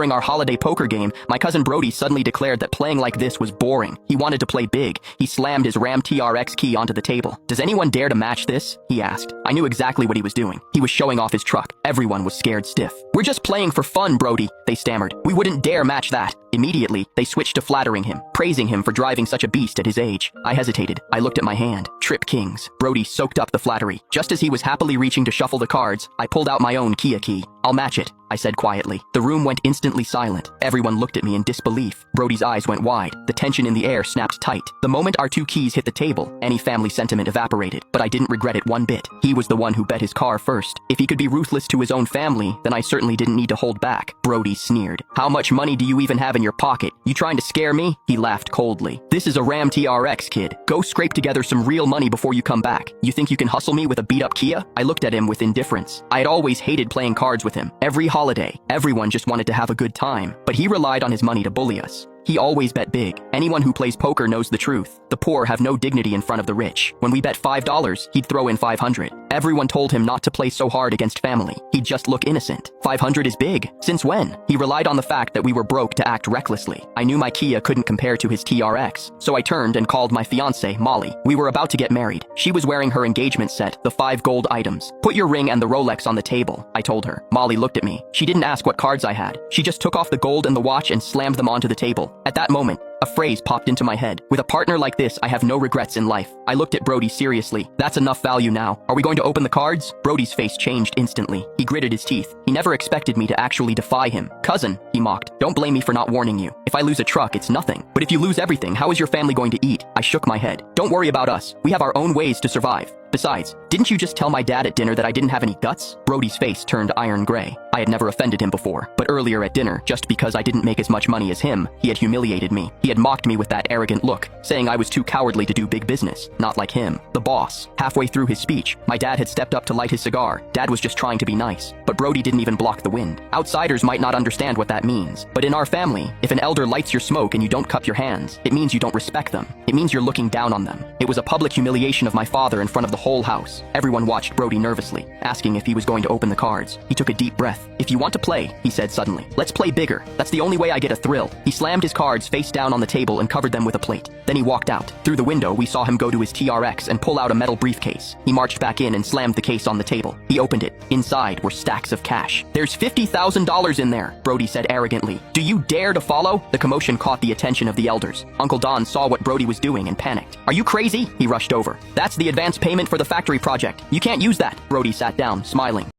During our holiday poker game, my cousin Brody suddenly declared that playing like this was boring. He wanted to play big. He slammed his Ram TRX key onto the table. "Does anyone dare to match this?" he asked. I knew exactly what he was doing. He was showing off his truck. Everyone was scared stiff. "We're just playing for fun, Brody," they stammered. "We wouldn't dare match that." Immediately, they switched to flattering him, praising him for driving such a beast at his age. I hesitated. I looked at my hand. Trip Kings. Brody soaked up the flattery. Just as he was happily reaching to shuffle the cards, I pulled out my own Kia key. "I'll match it," I said quietly. The room went instantly silent. Everyone looked at me in disbelief. Brody's eyes went wide. The tension in the air snapped tight. The moment our two keys hit the table, any family sentiment evaporated. But I didn't regret it one bit. He was the one who bet his car first. If he could be ruthless to his own family, then I certainly didn't need to hold back. Brody sneered. "How much money do you even have in your pocket? You trying to scare me?" He laughed coldly. "This is a Ram TRX, kid. Go scrape together some real money before you come back. You think you can hustle me with a beat-up Kia?" I looked at him with indifference. I had always hated playing cards with him. Every holiday, everyone just wanted to have a good time. But he relied on his money to bully us. He always bet big. Anyone who plays poker knows the truth. The poor have no dignity in front of the rich. When we bet $5, he'd throw in 500. Everyone told him not to play so hard against family. He'd just look innocent. 500 is big. Since when? He relied on the fact that we were broke to act recklessly. I knew my Kia couldn't compare to his TRX, so I turned and called my fiancée, Molly. We were about to get married. She was wearing her engagement set, the 5 gold items. "Put your ring and the Rolex on the table," I told her. Molly looked at me. She didn't ask what cards I had. She just took off the gold and the watch and slammed them onto the table. At that moment, a phrase popped into my head. "With a partner like this, I have no regrets in life." I looked at Brody seriously. "That's enough value now. Are we going to open the cards?" Brody's face changed instantly. He gritted his teeth. He never expected me to actually defy him. "Cousin," he mocked, "don't blame me for not warning you. If I lose a truck, it's nothing. But if you lose everything, how is your family going to eat?" I shook my head. "Don't worry about us. We have our own ways to survive. Besides, didn't you just tell my dad at dinner that I didn't have any guts?" Brody's face turned iron gray. I had never offended him before, but earlier at dinner, just because I didn't make as much money as him, he had humiliated me. He had mocked me with that arrogant look, saying I was too cowardly to do big business, not like him, the boss. Halfway through his speech, my dad had stepped up to light his cigar. Dad was just trying to be nice, but Brody didn't even block the wind. Outsiders might not understand what that means, but in our family, if an elder lights your smoke and you don't cup your hands, it means you don't respect them. It means you're looking down on them. It was a public humiliation of my father in front of the whole house. Everyone watched Brody nervously, asking if he was going to open the cards. He took a deep breath. "If you want to play," he said suddenly, "let's play bigger. That's the only way I get a thrill." He slammed his cards face down on the table and covered them with a plate. Then he walked out. Through the window, we saw him go to his TRX and pull out a metal briefcase. He marched back in and slammed the case on the table. He opened it. Inside were stacks of cash. "There's $50,000 in there," Brody said arrogantly. "Do you dare to follow?" The commotion caught the attention of the elders. Uncle Don saw what Brody was doing and panicked. "Are you crazy?" He rushed over. "That's the advance payment for the factory project. You can't use that." Brody sat down, smiling.